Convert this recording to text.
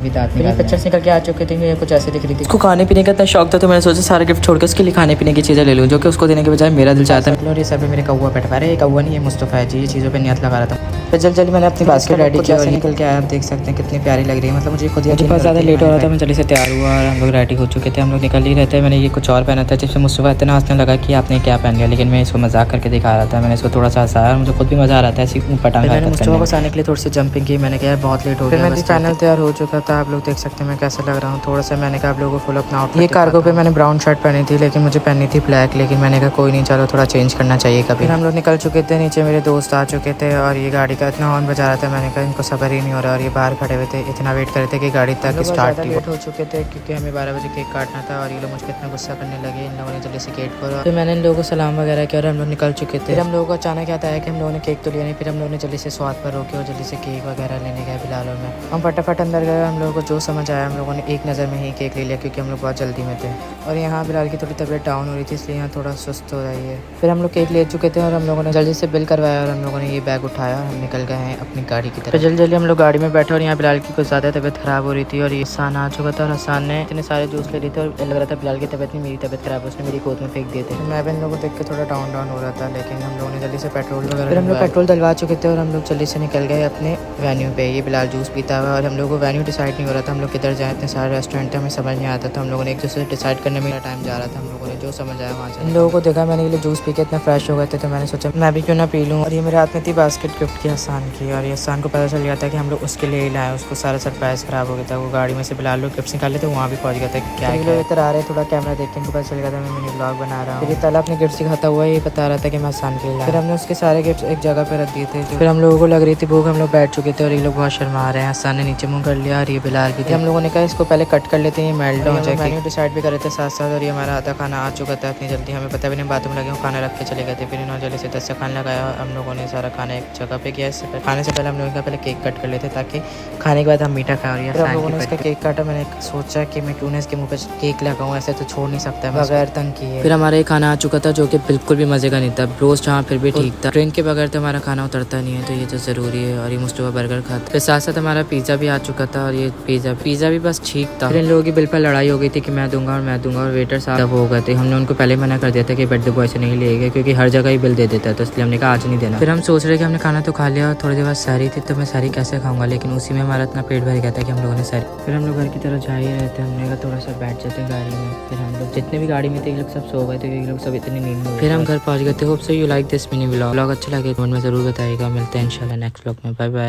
Pictures निकल के आ चुके थे, कुछ ऐसे दिख रही थी। उसको खाने पीने का इतना शौक था तो मैंने सोचा सारा गिफ्ट छोड़ के उसके लिए खाने पीने की चीज़ें ले लूँ, जो कि उसको देने के बजाय मेरा दिल चाहता है। ये सर पे मेरे कौवा बैठा रहा है, कौवा नहीं है मुस्तफ़ा है जी, ये चीज़ों पे नियत लगा रहा था। फिर जल्दी मैंने अपनी बास्केट रेडी की और निकल के आया। आप देख सकते हैं कितनी प्यारी लग रही है, मतलब मुझे खुद ही बहुत ज़्यादा लेट हो रहा था। मैं जल्दी से तैयार हुआ और हम लोग रेडी हो चुके थे। हम लोग निकल ही रहते हैं। मैंने ये कुछ और पहना था जिससे मुस्तफ़ा इतना हंसने लगा कि आपने क्या पहन लिया, लेकिन मैं इसको मजाक करके दिखा रहा था। मैंने इसको थोड़ा सा हंसाया और मुझे खुद भी मज़ा आ रहा था ऐसी पटांग। मैंने मुस्तफ़ा को आने के लिए थोड़ी सी जंपिंग की। मैंने कहा बहुत लेट हो गया। मैं फाइनल तैयार हो चुका था। आप लोग देख सकते हैं मैं कैसा लग रहा हूँ। थोड़ा सा मैंने कहा आप लोगों को फुल अपना आउटफिट। ये कार्गो पे मैंने ब्राउन शर्ट पहनी थी, लेकिन मुझे पहनी थी ब्लैक, लेकिन मैंने कहा कोई नहीं, चलो थोड़ा चेंज करना चाहिए कभी। हम लोग निकल चुके थे, नीचे मेरे दोस्त आ चुके थे और ये गाड़ी का इतना हॉर्न बजा रहा था। मैंने कहा इनको सबर ही नहीं हो रहा और ये बाहर खड़े हुए थे, इतना वेट कर रहे थे कि गाड़ी तक स्टार्ट लेट हो चुके थे क्योंकि हमें 12 बजे केक काटना था और ये लोग मुझे इतना गुस्सा करने लगे। इन लोगों ने जल्दी से गेट खोला। फिर मैंने इन लोगों को सलाम वगैरह किया और हम लोग निकल चुके थे। फिर हम लोगों को अचानक क्या था कि हम लोगों ने केक तो लिया नहीं, फिर हम लोगों ने जल्दी से स्वाद पर रोके और जल्दी से केक वगैरह लेने गए बिलालों में। हम फटाफट अंदर गए। हम लोगों को जो समझ आया हम लोगों ने एक नज़र में ही केक ले लिया क्योंकि हम लोग बहुत जल्दी में थे और यहाँ बिलाल की थोड़ी तबीयत डाउन हो रही थी, इसलिए यहाँ थोड़ा सुस्त हो रही है। फिर हम लोग केक ले चुके थे और हम लोगों ने जल्दी से बिल करवाया और हम लोगों ने ये बैग उठाया और हम निकल गए हैं अपनी गाड़ी की तरफ। जल्दी हम लोग गाड़ी में बैठे और यहाँ बिलाल की कुछ ज़्यादा तबीयत खराब हो रही थी और ये हसन आ चुका था और हसन ने इतने सारे जूस ले रहे थे और लग रहा था बिलाल की तबीयत नहीं, मेरी तबीयत खराब है, उसने मेरी गोद में फेंक दिए थे। मैं भी इन लोगों को देख के थोड़ा डाउन हो रहा था, लेकिन हम लोगों ने जल्दी से पेट्रोल वगैरह फिर हम लोग पेट्रोल डलवा चुके थे और हम लोग जल्दी से निकल गए अपने वेन्यू पे। ये बिलाल जूस पीता हुआ और हम लोग को वेन्यू डिसाइड नहीं हो रहा था, हम लोग किधर जाए, इतने सारे रेस्टोरेंट थे हमें समझ नहीं आता था। हम लोगों ने एक दूसरे डिसाइड करने में टाइम जा रहा था। हम लोगों ने जो समझ आया वहाँ से इन लोगों को देखा। मैंने ये जूस पी के इतना फ्रेश हो गए थे तो मैंने सोचा मैं भी क्यों ना पी लूँ। और ये मेरे हाथ में थी बास्केट गिफ्ट की हसन की और ये हसन को पता चल गया था कि हम लोग उसके लिए ही लाए। उसको सारा सरप्राइज खराब हो गया था। वो गाड़ी में से बिलाल लोग गिफ्ट निकाले थे, वहाँ भी पहुँच गया था कि क्या लोग इधर आ रहे, थोड़ा कैमरा देख के इनको पता चल गया था मैं मिनी ब्लॉग बना रहा हूँ। फिर ताला अपने गिफ्ट सिखाता हुआ ये बता रहा था कि मैं हसन के लिए। फिर हमने उसके सारे गिफ्ट एक जगह पे रख दिए थे। फिर हम लोगों को लग रही थी भूख, हम लोग बैठ चुके थे और ये लोग बहुत शर्मा रहे हैं। हसन ने नीचे मुँह कर लिया और ये बिलाल भी थे। हम लोगों ने कहा इसको पहले कट कर लेते हैं, ये मेल्ट हो जाए। मेन्यू डिसाइड भी कर रहे थे साथ साथ और ये हमारा आधा खाना आ चुका था इतनी जल्दी, हमें पता भी नहीं, बाथरूम लगे खाना रख के चले गए थे। फिर इन्होंने जल्दी से 10 से खाना लगाया और हम लोगों ने सारा खाना एक जगह पे किया। खाने से पहले हम लोगों का पहले केक कट कर लेते ताकि खाने के बाद हम मीठा खाएं। और हम लोगों ने इसका केक काटा। मैंने सोचा कि मैं क्यों ना इसके मुंह पे केक लगाऊं, ऐसे तो छोड़ नहीं सकता बगैर तंग किए। फिर हमारा खाना आ चुका था जो कि बिल्कुल भी मजे का नहीं था। रोस्ट हाँ फिर भी ठीक था, ट्रेन के बगैर तो हमारा खाना उतरता नहीं है, तो ये तो जरूरी है। और ये मुस्तफा बर्गर खाता। फिर साथ साथ हमारा पिज्जा भी आ चुका था और ये पिज्जा भी बस ठीक था। फिर इन लोगों की बिल पर लड़ाई हो गई थी कि मैं दूंगा और वेटर साहब हो गए थे। हमने उनको पहले मना कर दिया था कि बर्थडे बॉय से नहीं लेगा क्योंकि हर जगह ही बिल दे देता है, तो इसलिए हमने कहा आज नहीं देना। फिर हम सोच रहे कि हमने खाना तो खा लिया और थोड़ी देर बाद सारी थी तो मैं सारी कैसे खाऊंगा, लेकिन उसी में हमारा इतना पेट भर गया था कि हम लोगों ने सारी। फिर हम लोग घर की तरफ जा ही रहे थे, हमने कहा थोड़ा सा बैठ जाते गाड़ी में। फिर हम लोग जितने भी गाड़ी में थे ये लोग सब सो गए थे, ये लोग सब इतनी नींद में। फिर हम घर पहुंच गए थे। Hope so you like this mini vlog. अच्छा लगे कमेंट में जरूर बताइएगा। मिलते हैं इंशाल्लाह नेक्स्ट व्लॉग में। Bye bye.